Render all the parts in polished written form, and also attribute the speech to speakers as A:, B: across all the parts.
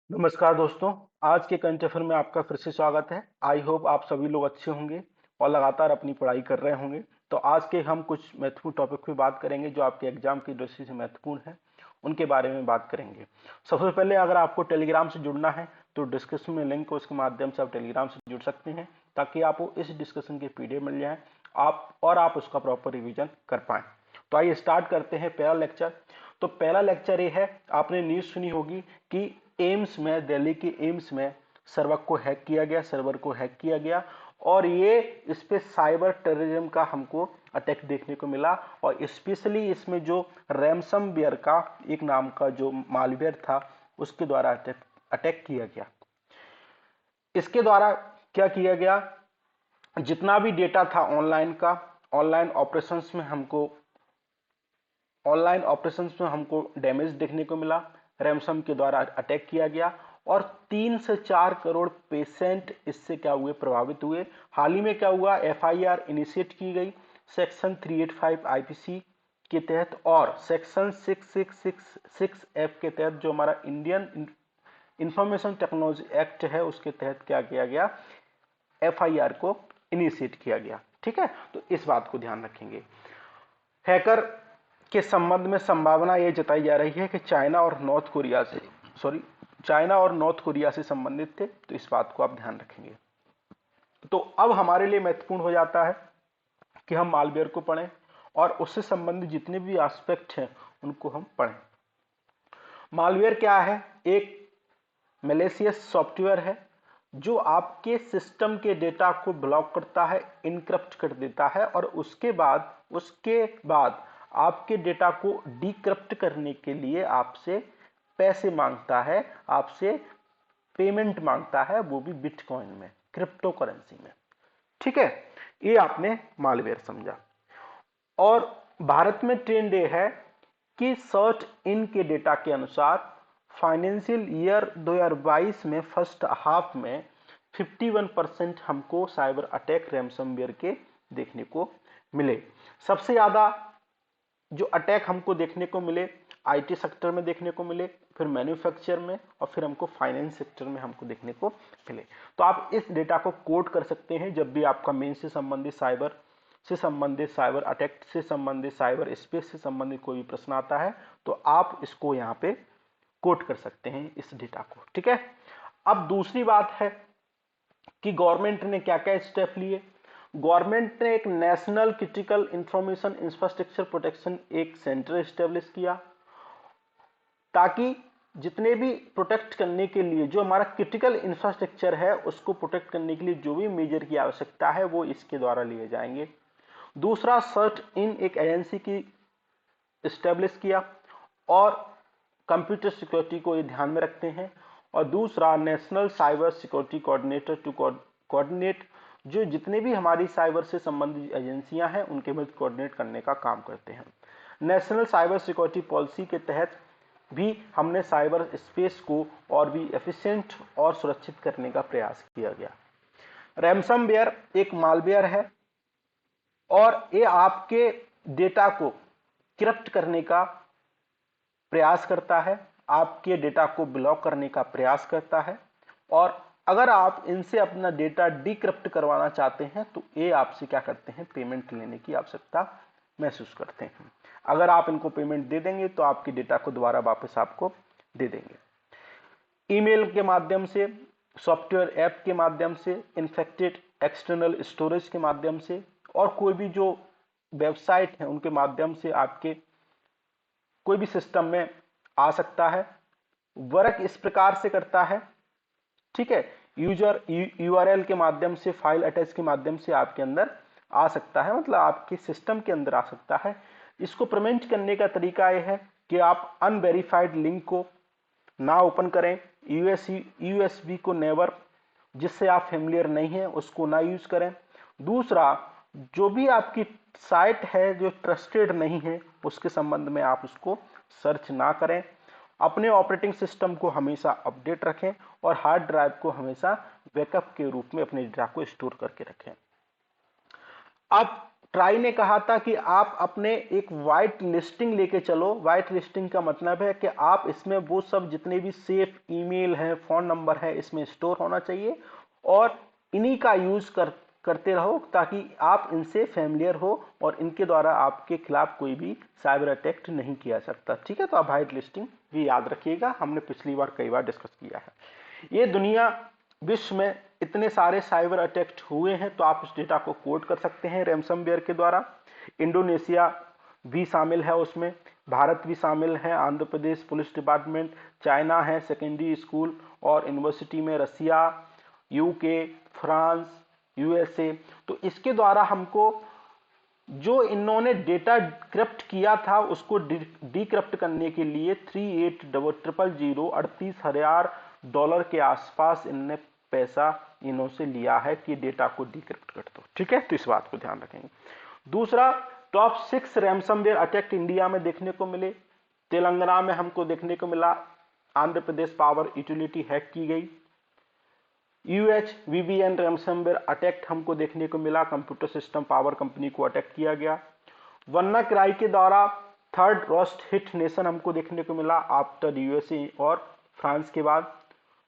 A: नमस्कार दोस्तों। आज के करंट अफेयर में आपका फिर से स्वागत है। आई होप आप सभी लोग अच्छे होंगे और लगातार अपनी पढ़ाई कर रहे होंगे। तो आज के हम कुछ महत्वपूर्ण टॉपिक पे बात करेंगे जो आपके एग्जाम की दृष्टि से महत्वपूर्ण है, उनके बारे में बात करेंगे। सबसे पहले अगर आपको टेलीग्राम से जुड़ना है तो डिस्क्रिप्शन में लिंक है, उसके माध्यम से आप टेलीग्राम से जुड़ सकते हैं ताकि आपको इस डिस्कशन के पीडीएफ मिल जाए आप उसका प्रॉपर रिविजन कर पाएं। तो आइए स्टार्ट करते हैं पहला लेक्चर। तो पहला लेक्चर ये है, आपने न्यूज सुनी होगी कि एम्स में, दिल्ली के एम्स में सर्वर को हैक किया गया और ये इस पे साइबर टेररिज्म का हमको अटैक देखने को मिला। और स्पेशली इसमें जो रैमसमवेयर का एक नाम का जो मालवेयर था उसके द्वारा अटैक किया गया। इसके द्वारा क्या किया गया, जितना भी डेटा था ऑनलाइन ऑपरेशंस में हमको डैमेज देखने को मिला, रैमसम के द्वारा अटैक किया गया और 3 से 4 करोड़ पेशेंट इससे क्या हुए, प्रभावित हुए। हाल ही में क्या हुआ, एफआईआर इनिशिएट की गई सेक्शन 385 आईपीसी के तहत और सेक्शन 6666 एफ के तहत, जो हमारा इंडियन इंफॉर्मेशन टेक्नोलॉजी एक्ट है उसके तहत क्या किया गया, एफआईआर को इनिशिएट किया गया। ठीक है, तो इस बात को ध्यान रखेंगे। हैकर के संबंध में संभावना यह जताई जा रही है कि चाइना और नॉर्थ कोरिया से संबंधित थे, तो इस बात को आप ध्यान रखेंगे। तो अब हमारे लिए महत्वपूर्ण हो जाता है कि हम मालवेयर को पढ़ें और उससे संबंधित जितने भी एस्पेक्ट हैं उनको हम पढ़ें। मालवेयर क्या है? एक मैलिशियस सॉफ्टवेयर है जो आपके सिस्टम के डेटा को ब्लॉक करता है, इनक्रप्ट कर देता है और उसके बाद आपके डेटा को डिक्रप्ट करने के लिए आपसे पैसे मांगता है, आपसे पेमेंट मांगता है, वो भी बिटकॉइन में, क्रिप्टो करेंसी में। ठीक है, ये आपने मालवेयर समझा। और भारत में ट्रेंड ये है कि सर्च इन के डेटा के अनुसार फाइनेंशियल ईयर 2022 में फर्स्ट हाफ में 51% हमको साइबर अटैक रैमसमवेयर के देखने को मिले। सबसे ज्यादा जो अटैक हमको देखने को मिले आईटी सेक्टर में देखने को मिले, फिर मैन्युफैक्चर में और फिर हमको फाइनेंस सेक्टर में हमको देखने को मिले। तो आप इस डेटा को कोड कर सकते हैं जब भी आपका मेन से संबंधित साइबर अटैक से संबंधित, साइबर स्पेस से संबंधित कोई भी प्रश्न आता है तो आप इसको यहाँ पे कोट कर सकते हैं इस डेटा को। ठीक है, अब दूसरी बात है कि गवर्नमेंट ने क्या क्या स्टेप लिए। गवर्नमेंट ने एक national critical information infrastructure protection एक सेंटर स्टेब्लिश किया ताकि जितने भी प्रोटेक्ट करने के लिए, जो हमारा क्रिटिकल इंफ्रास्ट्रक्चर है उसको प्रोटेक्ट करने के लिए जो भी मेजर की आवश्यकता है वो इसके द्वारा लिए जाएंगे। दूसरा, सर्च इन एक एजेंसी की स्टेब्लिश किया और कंप्यूटर सिक्योरिटी को ये ध्यान में रखते हैं। और दूसरा, national cyber security coordinator to coordinate, जो जितने भी हमारी साइबर से संबंधित एजेंसियां हैं उनके मध्य कोऑर्डिनेट करने का काम करते हैं। नेशनल साइबर सिक्योरिटी पॉलिसी के तहत भी हमने साइबर स्पेस को और भी एफिशिएंट और सुरक्षित करने का प्रयास किया गया। रैमसमवेयर एक मालवेयर है और ये आपके डेटा को करप्ट करने का प्रयास करता है, आपके डेटा को ब्लॉक करने का प्रयास करता है और अगर आप इनसे अपना डेटा डिक्रप्ट करवाना चाहते हैं तो ये आपसे क्या करते हैं, पेमेंट लेने की आवश्यकता महसूस करते हैं। अगर आप इनको पेमेंट दे देंगे तो आपके डेटा को दोबारा वापस आपको दे देंगे। ईमेल के माध्यम से, सॉफ्टवेयर ऐप के माध्यम से, इन्फेक्टेड एक्सटर्नल स्टोरेज के माध्यम से और कोई भी जो वेबसाइट है उनके माध्यम से आपके कोई भी सिस्टम में आ सकता है। वर्क इस प्रकार से करता है, ठीक है, यूजर यूआरएल के माध्यम से, फाइल अटैच के माध्यम से आपके अंदर आ सकता है, मतलब आपके सिस्टम के अंदर आ सकता है। इसको प्रिवेंट करने का तरीका यह है कि आप अनवेरिफाइड लिंक को ना ओपन करें, यूएसबी को नेवर, जिससे आप फेमिलियर नहीं है उसको ना यूज करें। दूसरा, जो भी आपकी साइट है जो ट्रस्टेड नहीं है उसके संबंध में आप उसको सर्च ना करें। अपने ऑपरेटिंग सिस्टम को हमेशा अपडेट रखें और हार्ड ड्राइव को हमेशा बैकअप के रूप में अपने डेटा को स्टोर करके रखें। अब ट्राई ने कहा था कि आप अपने एक वाइट लिस्टिंग लेके चलो। वाइट लिस्टिंग का मतलब है कि आप इसमें वो सब जितने भी सेफ ईमेल है, फोन नंबर है, इसमें स्टोर होना चाहिए और इन्हीं का यूज करते रहो ताकि आप इनसे फैमिलियर हो और इनके द्वारा आपके खिलाफ कोई भी साइबर अटैक नहीं किया सकता। ठीक है, तो आप वाइट लिस्टिंग भी याद रखिएगा, हमने पिछली बार कई बार डिस्कस किया है। ये दुनिया विश्व में इतने सारे साइबर अटैक हुए हैं तो आप इस डेटा को कोड कर सकते हैं रैनसमवेयर के द्वारा। इंडोनेशिया भी शामिल है उसमें, भारत भी शामिल है, Andhra Pradesh police department, China है सेकेंडरी स्कूल और यूनिवर्सिटी में, रसिया, यूके, फ्रांस, यूएसए। तो इसके द्वारा हमको जो इन्होंने डेटा क्रिप्ट किया था उसको डिक्रिप्ट करने के लिए 38,000 डॉलर के आसपास इनने पैसा इन्हों से लिया है कि डेटा को डिक्रिप्ट कर दो। ठीक है, तो इस बात को ध्यान रखेंगे। दूसरा, टॉप 6 रैनसमवेयर अटैक इंडिया में देखने को मिले। तेलंगाना में हमको देखने को मिला, Andhra Pradesh power utility hack की गई। UHVBN रैनसमवेयर अटैक हमको देखने को मिला, कंप्यूटर सिस्टम पावर कंपनी को अटैक किया गया। WannaCry के द्वारा थर्ड रोस्ट हिट नेशन हमको देखने को मिला आफ्टर USA और फ्रांस के बाद,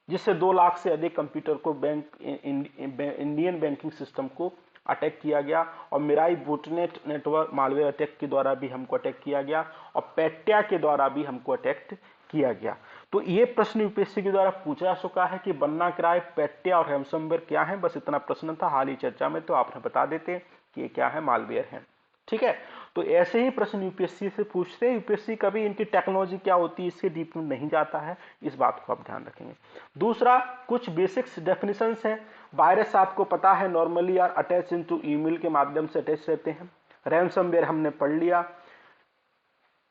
A: जिससे 2 लाख से अधिक कंप्यूटर को इंडियन बैंकिंग सिस्टम को अटैक किया गया। और मिराई बूटनेट नेटवर्क मालवेयर अटैक के द्वारा भी हमको अटैक किया गया और पेट्या के द्वारा भी हमको अटैक किया गया। तो ये प्रश्न यूपीएससी के द्वारा पूछा जा चुका है कि WannaCry, पेट्या और रैनसमवेयर क्या है। बस इतना प्रश्न था हाल ही चर्चा में, तो आपने बता देते कि ये क्या है, मालवेयर है। ठीक है, तो ऐसे ही प्रश्न यूपीएससी से पूछते हैं। यूपीएससी कभी इनकी टेक्नोलॉजी क्या होती है इसके डीप में नहीं जाता है, इस बात को आप ध्यान रखेंगे। दूसरा, कुछ बेसिक्स डेफिनेशंस हैं। वायरस आपको पता है normally are attach into email के माध्यम से अटैच रहते हैं। रैनसमवेयर हमने पढ़ लिया।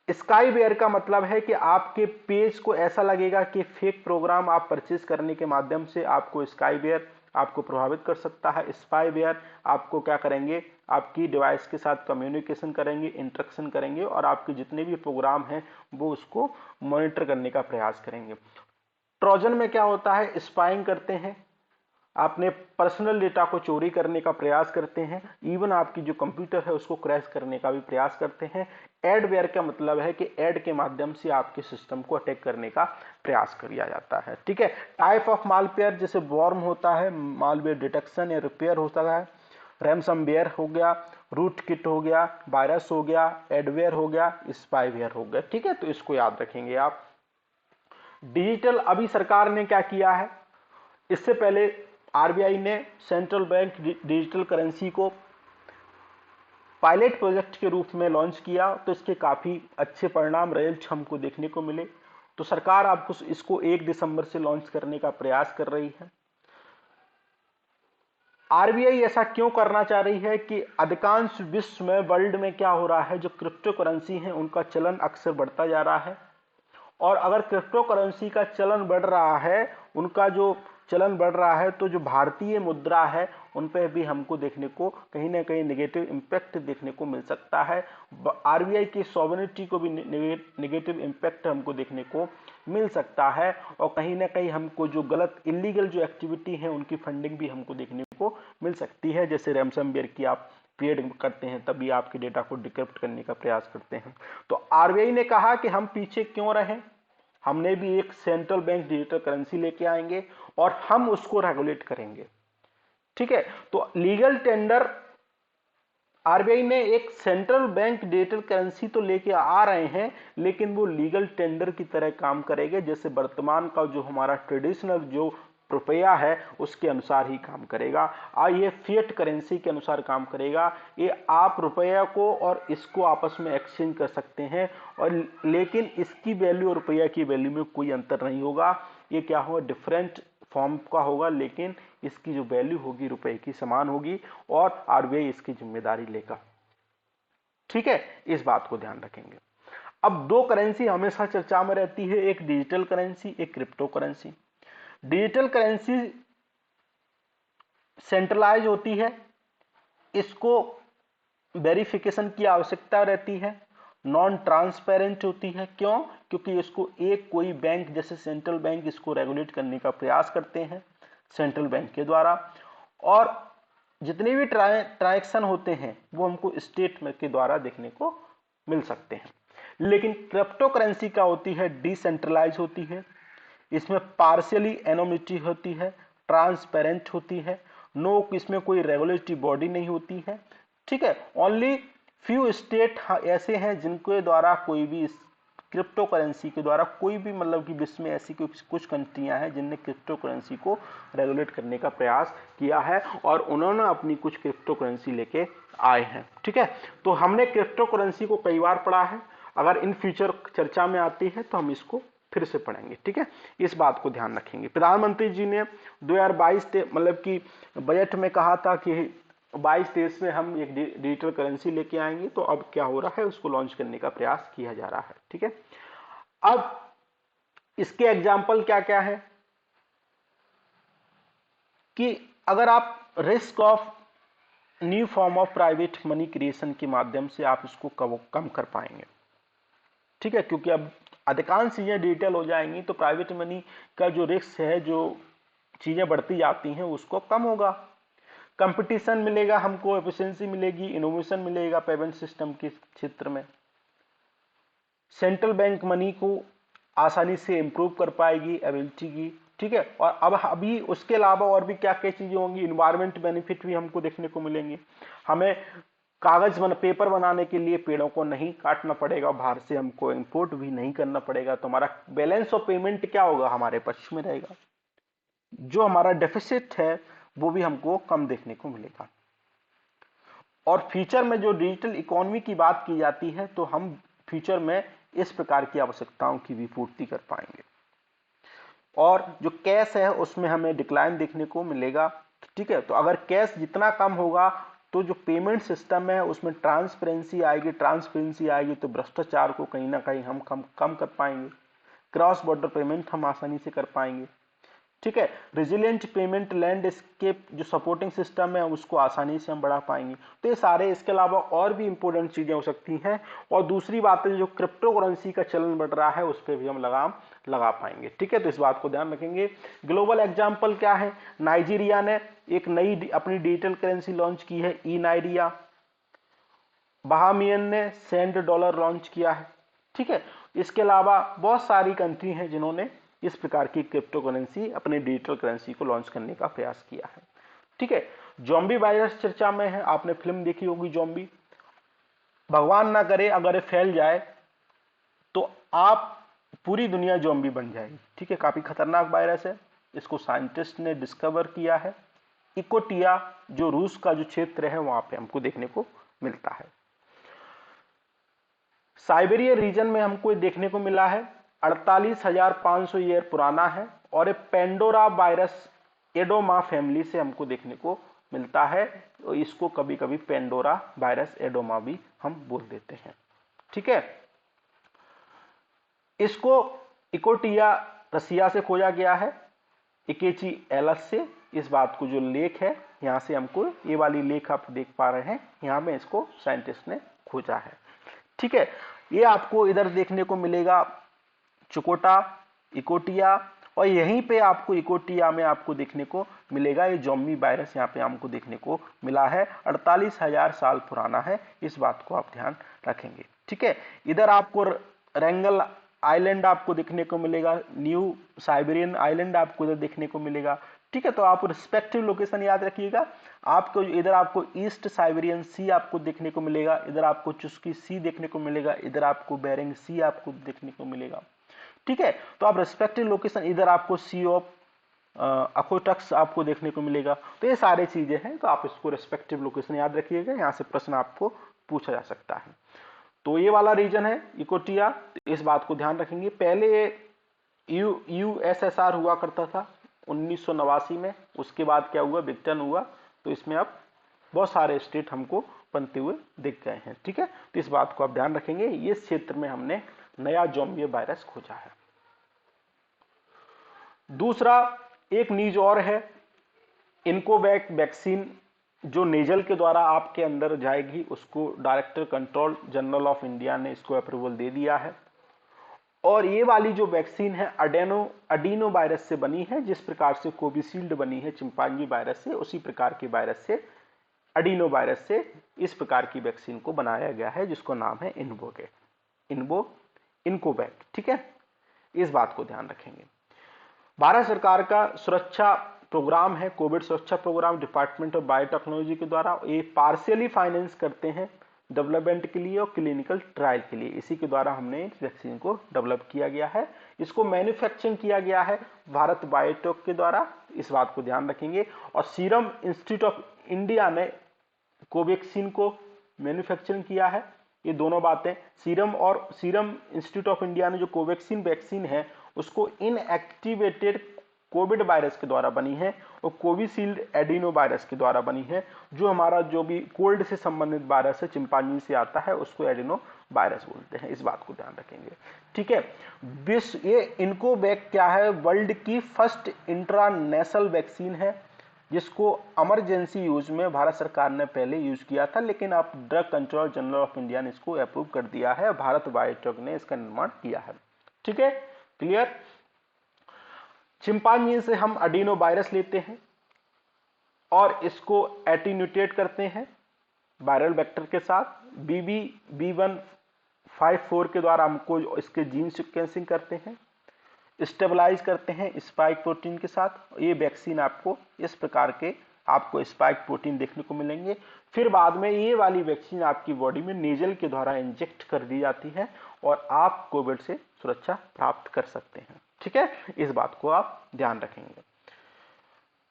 A: स्पाईवेयर का मतलब है कि आपके पेज को ऐसा लगेगा कि फेक प्रोग्राम आप परचेज करने के माध्यम से आपको स्पाईवेयर आपको प्रभावित कर सकता है। स्पाईवेयर आपको क्या करेंगे, आपकी डिवाइस के साथ कम्युनिकेशन करेंगे, इंटरेक्शन करेंगे और आपके जितने भी प्रोग्राम हैं वो उसको मॉनिटर करने का प्रयास करेंगे। ट्रोजन में क्या होता है, स्पाइंग करते हैं, आपने पर्सनल डेटा को चोरी करने का प्रयास करते हैं, इवन आपकी जो कंप्यूटर है उसको क्रैश करने का भी प्रयास करते हैं। एडवेयर का मतलब है कि एड के माध्यम से आपके सिस्टम को अटैक करने का प्रयास किया जाता है। ठीक है, टाइप ऑफ मालवेयर जैसे वॉर्म होता है, मालवेयर डिटेक्शन या रिपेयर होता है, रैनसमवेयर हो गया, रूट किट हो गया, वायरस हो गया, एडवेयर हो गया, स्पाईवेयर हो गया। ठीक है, तो इसको याद रखेंगे आप। डिजिटल, अभी सरकार ने क्या किया है, इससे पहले आरबीआई ने सेंट्रल बैंक डिजिटल करेंसी को पायलट प्रोजेक्ट के रूप में लॉन्च किया, तो इसके काफी अच्छे परिणाम रिजल्ट हमको देखने को मिले। तो सरकार आपको इसको 1 दिसंबर से लॉन्च करने का प्रयास कर रही है। आरबीआई ऐसा क्यों करना चाह रही है कि अधिकांश विश्व में, वर्ल्ड में क्या हो रहा है, जो क्रिप्टो करेंसी है उनका चलन अक्सर बढ़ता जा रहा है। और अगर क्रिप्टो करेंसी का चलन बढ़ रहा है, उनका जो चलन बढ़ रहा है, तो जो भारतीय मुद्रा है उन पर भी हमको देखने को कहीं ना कहीं नेगेटिव इम्पैक्ट देखने को मिल सकता है। आरबीआई की सॉवरेनिटी को भी नेगेटिव इम्पैक्ट हमको देखने को मिल सकता है और कहीं ना कहीं हमको जो गलत इलीगल जो एक्टिविटी है उनकी फंडिंग भी हमको देखने को मिल सकती है। जैसे रैनसमवेयर की आप पेड करते हैं तभी आपके डेटा को डिक्रिप्ट करने का प्रयास करते हैं। तो आरबीआई ने कहा कि हम पीछे क्यों रहें, हमने भी एक सेंट्रल बैंक डिजिटल करेंसी लेके आएंगे और हम उसको रेगुलेट करेंगे। ठीक है, तो लीगल टेंडर, आरबीआई ने एक सेंट्रल बैंक डिजिटल करेंसी तो लेके आ रहे हैं, लेकिन वो लीगल टेंडर की तरह काम करेंगे। जैसे वर्तमान का जो हमारा ट्रेडिशनल जो रुपया है उसके अनुसार ही काम करेगा, ये फिएट करेंसी के अनुसार काम करेगा। ये आप रुपया को और इसको आपस में एक्सचेंज कर सकते हैं, और लेकिन इसकी वैल्यू और रुपया की वैल्यू में कोई अंतर नहीं होगा। ये क्या होगा, डिफरेंट फॉर्म का होगा, लेकिन इसकी जो वैल्यू होगी रुपए की समान होगी और आरबीआई इसकी जिम्मेदारी लेगा। ठीक है, इस बात को ध्यान रखेंगे। अब 2 करेंसी हमेशा चर्चा में रहती है, एक डिजिटल करेंसी, एक crypto currency. Digital currency centralize होती है, इसको वेरिफिकेशन की आवश्यकता रहती है, नॉन ट्रांसपेरेंट होती है। क्यों? क्योंकि इसको एक कोई बैंक जैसे सेंट्रल बैंक इसको रेगुलेट करने का प्रयास करते हैं सेंट्रल बैंक के द्वारा। और जितने भी ट्रांजैक्शन होते हैं वो हमको स्टेट में के द्वारा देखने को मिल सकते हैं। लेकिन क्रिप्टो करेंसी क्या होती है, डिसेंट्रलाइज होती है, इसमें पार्शियली एनोनिमिटी होती है, ट्रांसपेरेंट होती है, नो इसमें कोई रेगुलेटरी बॉडी नहीं होती है। ठीक है, ओनली फ्यू स्टेट ऐसे हैं जिनके द्वारा कोई भी क्रिप्टो करेंसी के द्वारा कोई भी मतलब कि विश्व में ऐसी कुछ कंट्रियां हैं जिनने क्रिप्टो करेंसी को रेगुलेट करने का प्रयास किया है और उन्होंने अपनी कुछ क्रिप्टो करेंसी लेके आए हैं। ठीक है, तो हमने क्रिप्टो करेंसी को कई बार पढ़ा है, अगर इन फ्यूचर चर्चा में आती है तो हम इसको फिर से पढ़ेंगे। ठीक है, इस बात को ध्यान रखेंगे। प्रधानमंत्री जी ने 2022 मतलब कि बजट में कहा था कि 22-23 में हम एक डिजिटल करेंसी लेके आएंगे, तो अब क्या हो रहा है, उसको लॉन्च करने का प्रयास किया जा रहा है। ठीक है, अब इसके एग्जाम्पल क्या क्या है कि अगर आप risk of new form of private money creation के माध्यम से आप इसको कम कर पाएंगे। ठीक है, क्योंकि अब अधिकांश चीजें डिजिटल हो जाएंगी तो प्राइवेट मनी का जो रिस्क है, जो चीजें बढ़ती जाती हैं, उसको कम होगा, कंपटीशन मिलेगा हमको, एफिशिएंसी मिलेगी, इनोवेशन मिलेगा पेमेंट सिस्टम के क्षेत्र में, सेंट्रल बैंक मनी को आसानी से इंप्रूव कर पाएगी एबिलिटी की। ठीक है, और अब अभी उसके अलावा और भी क्या क्या चीजें होंगी, इन्वायरमेंट बेनिफिट भी हमको देखने को मिलेंगे, हमें पेपर बनाने के लिए पेड़ों को नहीं काटना पड़ेगा, बाहर से हमको इंपोर्ट भी नहीं करना पड़ेगा, तो हमारा बैलेंस ऑफ पेमेंट क्या होगा, हमारे पक्ष में रहेगा, जो हमारा डेफिसिट है वो भी हमको कम देखने को मिलेगा। और फ्यूचर में जो डिजिटल इकोनॉमी की बात की जाती है, तो हम फ्यूचर में इस प्रकार की आवश्यकताओं की भी पूर्ति कर पाएंगे, और जो कैश है उसमें हमें डिक्लाइन देखने को मिलेगा। ठीक है, तो अगर कैश जितना कम होगा तो जो पेमेंट सिस्टम है उसमें ट्रांसपेरेंसी आएगी तो भ्रष्टाचार को कहीं ना कहीं हम कम कर पाएंगे, क्रॉस बॉर्डर पेमेंट हम आसानी से कर पाएंगे। ठीक है, रेजिलिएंट पेमेंट लैंडस्केप जो सपोर्टिंग सिस्टम है उसको आसानी से हम बढ़ा पाएंगे। तो ये सारे, इसके अलावा और भी इंपॉर्टेंट चीजें हो सकती हैं। और दूसरी बात है, जो क्रिप्टो करेंसी का चलन बढ़ रहा है उस पर भी हम लगाम लगा पाएंगे। ठीक है, तो इस बात को ध्यान रखेंगे। ग्लोबल एग्जाम्पल क्या है, नाइजीरिया ने एक नई अपनी डिजिटल करेंसी लॉन्च की है, ई नाइरिया। बहामियन ने सेंड डॉलर लॉन्च किया है। ठीक है, इसके अलावा बहुत सारी कंट्री हैं जिन्होंने इस प्रकार की क्रिप्टो करेंसी, अपनी डिजिटल करेंसी को लॉन्च करने का प्रयास किया है। ठीक है, ज़ॉम्बी वायरस चर्चा में है, आपने फिल्म देखी होगी ज़ॉम्बी। भगवान ना करे अगर ये फैल जाए तो आप पूरी दुनिया ज़ॉम्बी बन जाएगी। ठीक है, काफी खतरनाक वायरस है, इसको साइंटिस्ट ने डिस्कवर किया है। इकोटिया जो रूस का जो क्षेत्र है वहां पे हमको देखने को मिलता है। साइबेरिया रीजन में हमको देखने को मिला है, 48,500 ईयर पुराना है, और ये पेंडोरा वायरस एडोमा फैमिली से हमको देखने को मिलता है। तो इसको कभी कभी पेंडोरा वायरस एडोमा भी हम बोल देते हैं। ठीक है, इसको इकोटिया रसिया से खोजा गया है, इकेची एलस से। इस बात को जो लेख है यहां से हमको, ये वाली लेख आप देख पा रहे हैं, यहां में इसको साइंटिस्ट ने खोजा है। ठीक है, ये आपको इधर देखने को मिलेगा चुकोटा, इकोटिया, और यहीं पे आपको इकोटिया में आपको देखने को मिलेगा ये ज़ॉम्बी वायरस, यहाँ पे हमको देखने को मिला है, 48,000 साल पुराना है। इस बात को आप ध्यान रखेंगे। ठीक है, इधर आपको रेंगल आइलैंड आपको देखने को मिलेगा, न्यू साइबेरियन आइलैंड आपको इधर देखने को मिलेगा। ठीक है, तो आप रिस्पेक्टिव लोकेशन याद रखिएगा। आपको इधर आपको ईस्ट साइबेरियन सी आपको देखने को मिलेगा, इधर आपको चुस्की सी देखने को मिलेगा, इधर आपको बेरिंग सी आपको देखने को मिलेगा। ठीक है, तो आप रिस्पेक्टिव लोकेशन, इधर आपको सी ऑफ अकोटक्स आपको देखने को मिलेगा। तो ये सारे चीजें हैं, तो आप इसको रिस्पेक्टिव लोकेशन याद रखिएगा, यहाँ से प्रश्न आपको पूछा जा सकता है। तो ये वाला रीजन है इकोटिया, तो इस बात को ध्यान रखेंगे। पहले यूएसएसआर हुआ करता था 1989 में, उसके बाद क्या हुआ, ब्रिटेन हुआ, तो इसमें अब बहुत सारे स्टेट हमको बनते हुए दिख गए हैं। ठीक है, तो इस बात को आप ध्यान रखेंगे, इस क्षेत्र में हमने नया ज़ॉम्बी वायरस खोजा है। दूसरा एक न्यूज और है, इनकोवैक वैक्सीन जो नेजल के द्वारा आपके अंदर जाएगी, उसको director control general of India ने इसको अप्रूवल दे दिया है। और ये वाली जो वैक्सीन है अडीनो वायरस से बनी है, जिस प्रकार से कोविशील्ड बनी है चिंपांजी वायरस से, उसी प्रकार के वायरस से एडिनो वायरस से इस प्रकार की वैक्सीन को बनाया गया है जिसको नाम है इनकोवैक। ठीक है, इस बात को ध्यान रखेंगे। भारत सरकार का सुरक्षा प्रोग्राम है कोविड सुरक्षा प्रोग्राम, डिपार्टमेंट ऑफ बायोटेक्नोलॉजी के द्वारा। ये पार्शियली फाइनेंस करते हैं डेवलपमेंट के लिए और क्लिनिकल ट्रायल के लिए। इसी के द्वारा हमने इस वैक्सीन को डेवलप किया गया है। इसको मैन्युफैक्चरिंग किया गया है भारत बायोटेक के द्वारा, इस बात को ध्यान रखेंगे। और सीरम इंस्टीट्यूट ऑफ इंडिया ने कोवैक्सीन को मैन्युफैक्चरिंग किया है। ये दोनों बातें, सीरम इंस्टीट्यूट ऑफ इंडिया ने जो कोवैक्सीन वैक्सीन है उसको इनएक्टिवेटेड कोविड वायरस के द्वारा बनी है और कोविशील्ड एडिनो वायरस के द्वारा बनी है। जो हमारा जो भी कोल्ड से संबंधित वायरस है, चिंपांजी से आता है, उसको एडिनो वायरस बोलते हैं। इस बात को ध्यान रखेंगे। ठीक है, विश्व ये इनकोवैक क्या है, वर्ल्ड की फर्स्ट इंट्रानेशनल वैक्सीन है जिसको इमरजेंसी यूज में भारत सरकार ने पहले यूज किया था, लेकिन अब drug control general of India ने इसको अप्रूव कर दिया है। भारत बायोटेक ने इसका निर्माण किया है। ठीक है, क्लियर। चिंपांजी से हम एडिनो वायरस लेते हैं और इसको एटीन्यूटेट करते हैं वायरल वेक्टर के साथ। BB154 के द्वारा हमको इसके जीन सीक्वेंसिंग करते हैं, स्टेबलाइज करते हैं स्पाइक प्रोटीन के साथ। ये वैक्सीन आपको इस प्रकार के आपको स्पाइक प्रोटीन देखने को मिलेंगे। फिर बाद में ये वाली वैक्सीन आपकी बॉडी में नेजल के द्वारा इंजेक्ट कर दी जाती है और आप कोविड से सुरक्षा प्राप्त कर सकते हैं। ठीक है, इस बात को आप ध्यान रखेंगे।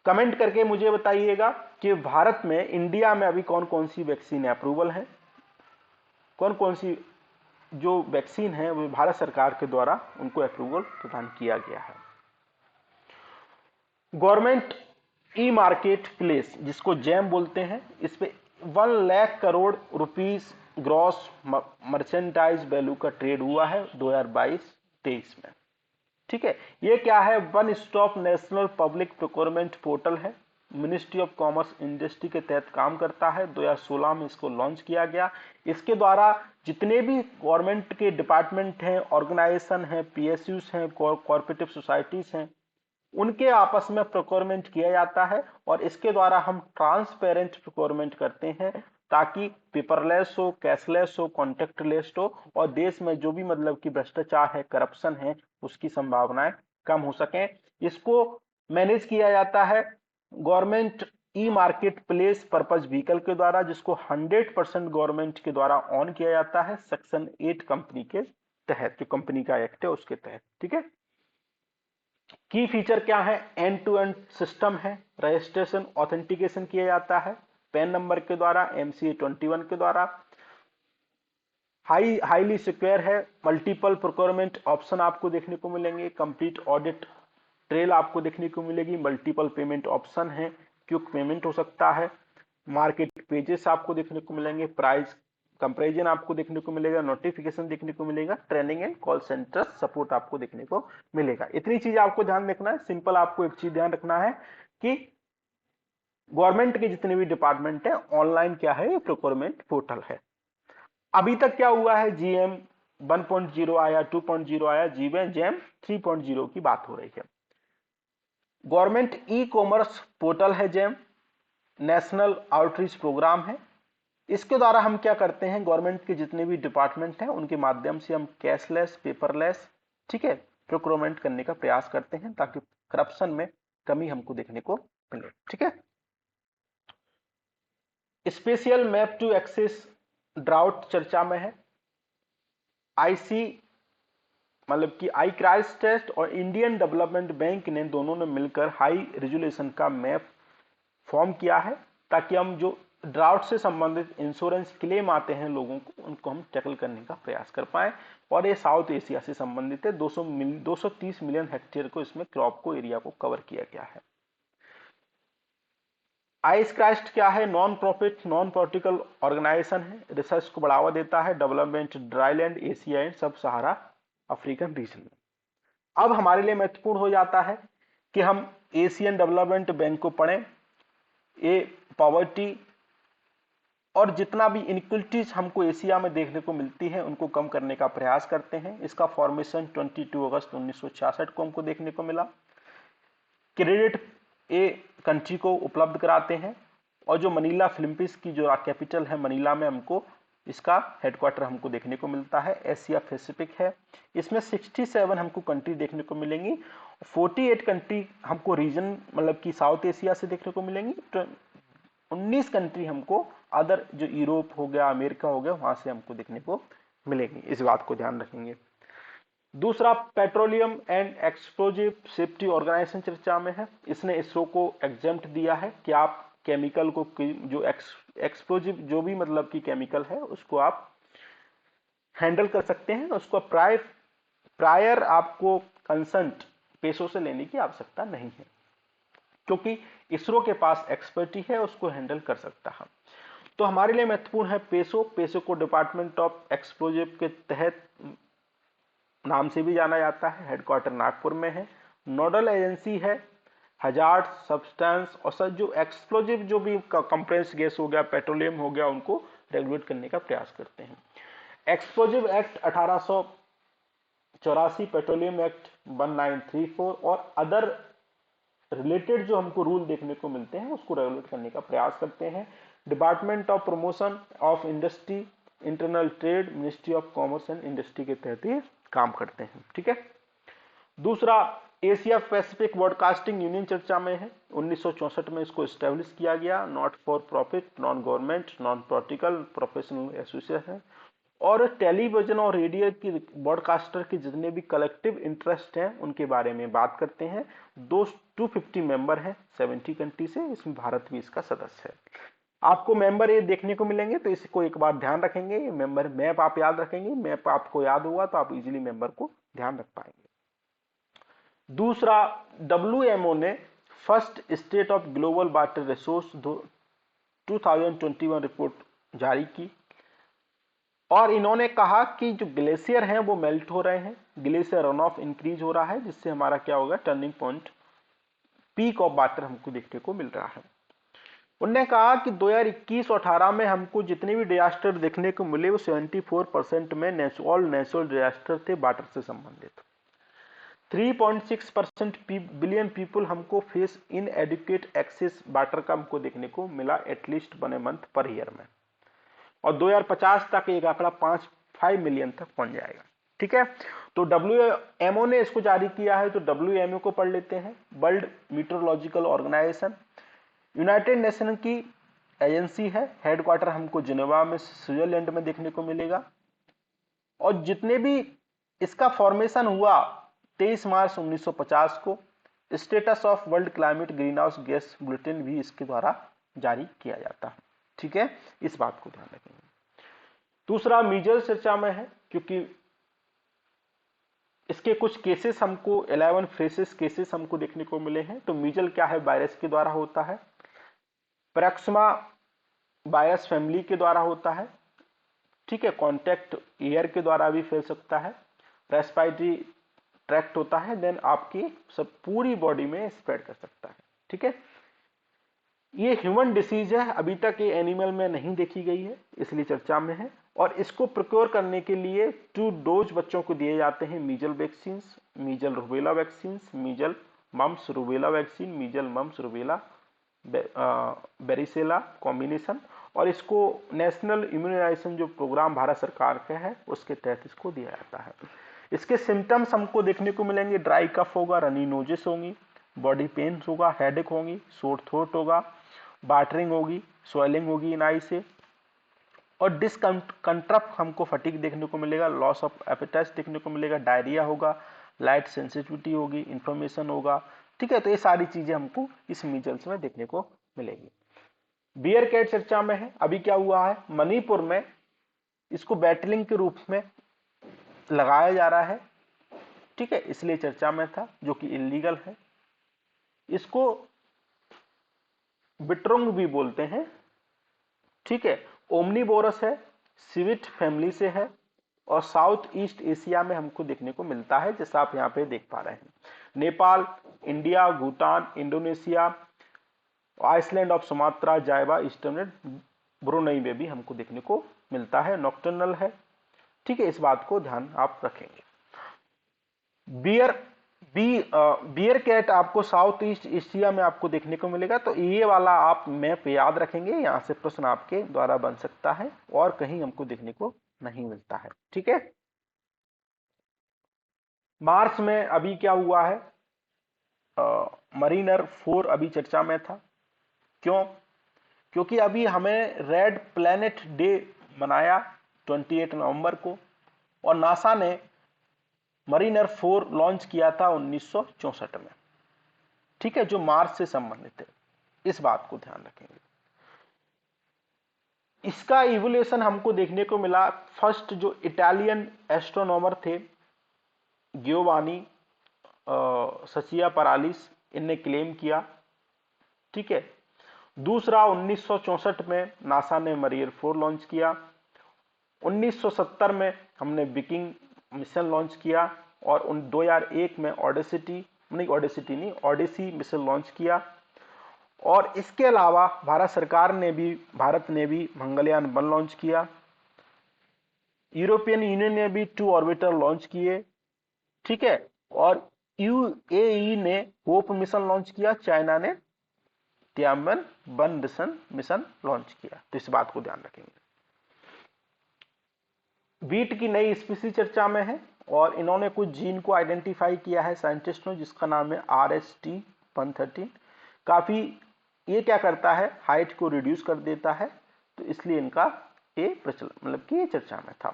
A: कमेंट करके मुझे बताइएगा कि भारत में, इंडिया में अभी कौन कौन सी वैक्सीन अप्रूवल है, कौन कौन सी जो वैक्सीन है वो भारत सरकार के द्वारा उनको अप्रूवल प्रदान किया गया है। गवर्नमेंट ई मार्केट प्लेस जिसको जैम बोलते हैं, इस पे 1 lakh crore rupees gross merchandise value का ट्रेड हुआ है 2022-23 में। ठीक है, ये क्या है, one stop national public procurement portal है, मिनिस्ट्री ऑफ कॉमर्स इंडस्ट्री के तहत काम करता है। 2016 में इसको लॉन्च किया गया। इसके द्वारा जितने भी गवर्नमेंट के डिपार्टमेंट हैं, ऑर्गेनाइजेशन हैं, पीएसयूज हैं, कोऑपरेटिव सोसाइटीज हैं, उनके आपस में प्रोक्योरमेंट किया जाता है और इसके द्वारा हम ट्रांसपेरेंट प्रोक्योरमेंट करते हैं ताकि पेपरलेस हो, कैशलेस हो, कॉन्टेक्टलेस हो और देश में जो भी मतलब कि भ्रष्टाचार है, करप्शन है, उसकी संभावनाएं कम हो सकें। इसको मैनेज किया जाता है government e market place purpose vehicle के द्वारा, जिसको 100% गवर्नमेंट के द्वारा ऑन किया जाता है सेक्शन 8 कंपनी के तहत, जो कंपनी का एक्ट है उसके तहत। ठीक है, की फीचर क्या है, एंड टू एंड सिस्टम है, रजिस्ट्रेशन ऑथेंटिकेशन किया जाता है पैन नंबर के द्वारा, MCA 21 के द्वारा, हाईली सिक्योर है, मल्टीपल प्रोक्योरमेंट ऑप्शन आपको देखने को मिलेंगे, कंप्लीट ऑडिट ट्रेल आपको देखने को मिलेगी, मल्टीपल पेमेंट ऑप्शन है, क्विक पेमेंट हो सकता है, मार्केट पेजेस आपको देखने को मिलेंगे, प्राइस कंपैरिजन आपको देखने को मिलेगा, नोटिफिकेशन देखने को मिलेगा, training and call centre support आपको देखने को मिलेगा। इतनी चीज आपको ध्यान रखना है। सिंपल आपको एक चीज ध्यान रखना है कि गवर्नमेंट के जितने भी डिपार्टमेंट है ऑनलाइन क्या है, ये प्रोक्योरमेंट पोर्टल है। अभी तक क्या हुआ है, GM 1.0 आया, 2.0 आया, जैम 3.0 की बात हो रही है। गवर्नमेंट ई कॉमर्स पोर्टल है जैम, नेशनल आउटरीच प्रोग्राम है। इसके द्वारा हम क्या करते हैं, गवर्नमेंट के जितने भी डिपार्टमेंट हैं उनके माध्यम से हम कैशलेस, पेपरलेस, ठीक है, प्रोक्योरमेंट करने का प्रयास करते हैं ताकि करप्शन में कमी हमको देखने को मिले। ठीक है, special map to access drought चर्चा में है। आईसी मतलब कि आई क्राइस्ट टेस्ट और इंडियन डेवलपमेंट बैंक ने दोनों ने मिलकर हाई रेजुलेशन का मैप फॉर्म किया है ताकि हम जो ड्राउट से संबंधित इंश्योरेंस क्लेम आते हैं लोगों को, उनको हम टैकल करने का प्रयास कर पाए। और ये साउथ एशिया से संबंधित है। 230 मिलियन हेक्टेयर को इसमें क्रॉप को एरिया को कवर किया गया है। आइस क्राइस्ट क्या है, non profit non political organization है, रिसर्च को बढ़ावा देता है डेवलपमेंट ड्राईलैंड एशिया एंड सब सहारा अफ्रीकन रीजन में। अब हमारे लिए महत्वपूर्ण हो जाता है कि हम एशियन डेवलपमेंट बैंक को पढ़ें। ये पॉवर्टी और जितना भी इनइक्वलिटीज हमको एशिया में देखने को मिलती है उनको कम करने का प्रयास करते हैं। इसका फॉर्मेशन 22 अगस्त 1966 को हमको देखने को मिला। क्रेडिट ए कंट्री को उपलब्ध कराते हैं, और जो मनीला फिलीपींस की जो कैपिटल है मनीला में हमको इसका हेडक्वार्टर हमको देखने को मिलता है। एशिया पैसिफिक है, इसमें 67 हमको कंट्री देखने को मिलेंगी। 48 कंट्री हमको रीजन मतलब कि साउथ एशिया से देखने को मिलेंगी। 19 कंट्री हमको अदर जो यूरोप हो गया, अमेरिका हो गया, वहां से हमको देखने को मिलेंगी। इस बात को ध्यान रखेंगे। दूसरा, petroleum and explosive safety organization चर्चा में है। इसने इसरो को एग्जेम्प्ट दिया है कि आप केमिकल को जो एक्सप्लोजिव जो भी मतलब की केमिकल है उसको आप हैंडल कर सकते हैं, उसको प्रायर आपको कंसेंट पेशों से लेने की आवश्यकता नहीं है, क्योंकि इसरो के पास एक्सपर्टी है, उसको हैंडल कर सकता है। तो हमारे लिए महत्वपूर्ण है पेशो को डिपार्टमेंट ऑफ एक्सप्लोजिव के तहत नाम से भी जाना जाता है। हेडक्वार्टर नागपुर में है। नोडल एजेंसी है हजार्ड सब्सटेंस और सर जो एक्सप्लोजिव जो भी कंप्रेस गैस हो गया, पेट्रोलियम हो गया, उनको रेगुलेट करने का प्रयास करते हैं। एक्सप्लोजिव एक्ट 1884, पेट्रोलियम एक्ट 1934 और अदर रिलेटेड जो हमको रूल देखने को मिलते हैं उसको रेगुलेट करने का प्रयास करते हैं। Department of promotion of industry, internal trade, ministry of commerce and industry के तहत ये काम करते हैं। ठीक है। दूसरा, एशिया पैसिफिक ब्रॉडकास्टिंग यूनियन चर्चा में है। 1964 में इसको स्टैब्लिश किया गया। Not for profit, non government, non political, professional association है। और टेलीविजन और रेडियो की ब्रॉडकास्टर के जितने भी कलेक्टिव इंटरेस्ट हैं उनके बारे में बात करते हैं। 250 मेंबर हैं 70 कंट्री से, इसमें भारत भी इसका सदस्य है। आपको मेंबर ये देखने को मिलेंगे, तो इसको एक बार ध्यान रखेंगे। ये मेंबर मैप आप याद रखेंगे, मैप आपको याद होगा तो आप इजीली मेंबर को ध्यान रख पाएंगे। दूसरा, WMO ने first state of global water resource 2021 report जारी की और इन्होंने कहा कि जो ग्लेशियर हैं वो मेल्ट हो रहे हैं, ग्लेशियर रन ऑफ इंक्रीज हो रहा है, जिससे हमारा क्या होगा, turning point, peak of water हमको देखने को मिल रहा है। उन्होंने कहा कि 2021 और 18 में हमको जितने भी डिजास्टर देखने को मिले वो 74% में ऑल नेचुरल डिजास्टर थे वाटर से संबंधित। 3.6% बिलियन पीपल हमको face inadequate access water का हमको देखने को मिला एटलीस्ट 1 मंथ पर ईयर में, और 2050 तक एक आंकड़ा 5 मिलियन तक पहुंच जाएगा। ठीक है। तो WMO ने इसको जारी किया है, तो WMO को पढ़ लेते हैं। World meteorological organization united nation की एजेंसी है। हेडक्वार्टर हमको जिनेवा में स्विट्जरलैंड में देखने को मिलेगा। और जितने भी इसका फॉर्मेशन हुआ 23 मार्च 1950 को, status of world climate green house gas bulletin भी इसके द्वारा जारी किया जाता है। ठीक है, इस बात को ध्यान रखेंगे। दूसरा, मीजल चर्चा में है, क्योंकि इसके कुछ केसेस हमको 11 फेसेस केसेस हमको देखने को मिले हैं। तो मीजल क्या है, वायरस के द्वारा होता है। प्रैक्समा वायरस फैमिली के द्वारा होता है। ठीक है। कॉन्टैक्ट एयर के द्वारा भी फैल सकता है। रेस्पिरेटरी ट्रैक्ट होता है, देन आपकी सब पूरी बॉडी में स्प्रेड कर सकता है। ठीक है। ये ह्यूमन डिसीज है, अभी तक ये एनिमल में नहीं देखी गई है, इसलिए चर्चा में है। और इसको प्रोक्योर करने के लिए 2 डोज बच्चों को दिए जाते हैं। Measles vaccine, measles rubella vaccine, measles mumps rubella vaccine, measles mumps rubella varicella combination. और इसको नेशनल इम्यूनाइजेशन जो प्रोग्राम भारत सरकार का है उसके तहत इसको दिया जाता है। इसके सिम्टम्स हमको देखने को मिलेंगे, ड्राई कफ होगा, रनी नोजेस होंगी, बॉडी पेन होगा, हेडेक होगी, सोर थ्रोट होगा, बाटरिंग होगी, स्वेलिंग होगी इन आई से, और डिसकंट्रप हमको फटीग देखने को मिलेगा, लॉस ऑफ एपेटाइट देखने को मिलेगा, डायरिया होगा, लाइट सेंसिटिविटी होगी, इंफ्लेमेशन होगा। ठीक है। तो ये सारी चीजें हमको इस मीजल्स में देखने को मिलेगी। बियर कैट चर्चा में है। अभी क्या हुआ है, मणिपुर में इसको बैटलिंग के रूप में लगाया जा रहा है। ठीक है, इसलिए चर्चा में था, जो कि इलीगल है। इसको बिट्रोंग भी बोलते हैं। ठीक है। ओमनीवोरस है, सिविट फैमिली से है, और साउथ ईस्ट एशिया में हमको देखने को मिलता है, जैसा आप यहाँ पे देख पा रहे हैं। Nepal, India, Bhutan, Indonesia, island of Sumatra, Java, eastern Brunei में भी हमको देखने को मिलता है। नॉक्टर्नल है। ठीक है, इस बात को ध्यान आप रखेंगे। बियर बियर कैट आपको साउथ ईस्ट एशिया में आपको देखने को मिलेगा। तो ये वाला आप मैप याद रखेंगे, यहां से प्रश्न आपके द्वारा बन सकता है और कहीं हमको देखने को नहीं मिलता है। ठीक है, मार्च में अभी क्या हुआ है, मरीनर 4 अभी चर्चा में था। क्यों? क्योंकि अभी हमें रेड प्लैनेट डे मनाया 28 नवंबर को, और नासा ने मरीनर 4 लॉन्च किया था 1964 में। ठीक है, जो मार्स से संबंधित है, इस बात को ध्यान रखेंगे। इसका इवोल्यूशन हमको देखने को मिला, फर्स्ट जो इटालियन एस्ट्रोनॉमर थे गियोवानी सचिया परालिस, इनने क्लेम किया। ठीक है, दूसरा 1964 में नासा ने मरीनर 4 लॉन्च किया। 1970 में हमने विकिंग मिशन लॉन्च किया, और 2001 में ऑडेसी मिशन लॉन्च किया। और इसके अलावा भारत ने भी मंगलयान 1 लॉन्च किया। यूरोपियन यूनियन ने भी 2 ऑर्बिटर लॉन्च किए। ठीक है, और यूएई ने होप मिशन लॉन्च किया, चाइना ने तियानवन 1 मिशन लॉन्च किया। तो इस बात को ध्यान रखेंगे। वीट की नई स्पीसी चर्चा में है, और इन्होंने कुछ जीन को आइडेंटिफाई किया है साइंटिस्टों, जिसका नाम है RST113। काफी ये क्या करता है, हाइट को रिड्यूस कर देता है, तो इसलिए इनका ये प्रचलन, मतलब कि ये चर्चा में था।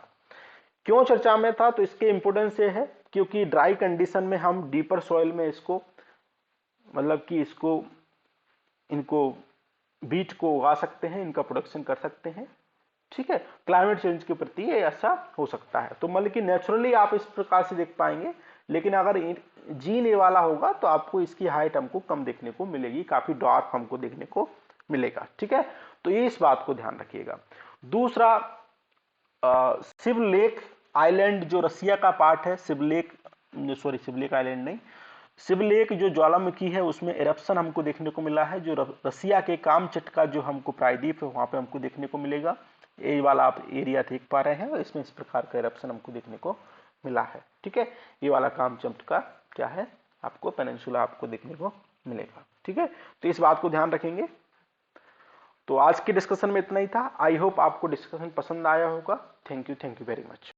A: क्यों चर्चा में था? तो इसके इंपोर्टेंस ये है क्योंकि ड्राई कंडीशन में हम डीपर सॉइल में इसको, मतलब कि इनको बीट को उगा सकते हैं, इनका प्रोडक्शन कर सकते हैं। ठीक है, क्लाइमेट चेंज के प्रति ये ऐसा हो सकता है। तो मतलब कि नेचुरली आप इस प्रकार से देख पाएंगे, लेकिन अगर जीन ए वाला होगा तो आपको इसकी हाइट हमको कम देखने को मिलेगी, काफी डार्क हमको देखने को मिलेगा। ठीक है, तो ये इस बात को ध्यान रखिएगा। दूसरा, शिवलेक आइलैंड जो रसिया का पार्ट है, शिवलेक आइलैंड नहीं, शिवलेक जो ज्वालामुखी है उसमें एरप्शन हमको देखने को मिला है, जो रसिया के कामचट का जो हमको प्रायद्वीप है वहां पे हमको देखने को मिलेगा। ये वाला आप एरिया देख पा रहे हैं, और इसमें इस प्रकार का एरप्शन हमको देखने को मिला है। ठीक है, ये वाला कामचट का क्या है, आपको पेनिनसुला आपको देखने को मिलेगा। ठीक है, तो इस बात को ध्यान रखेंगे। तो आज के डिस्कशन में इतना ही था। आई होप आपको डिस्कशन पसंद आया होगा। Thank you very much.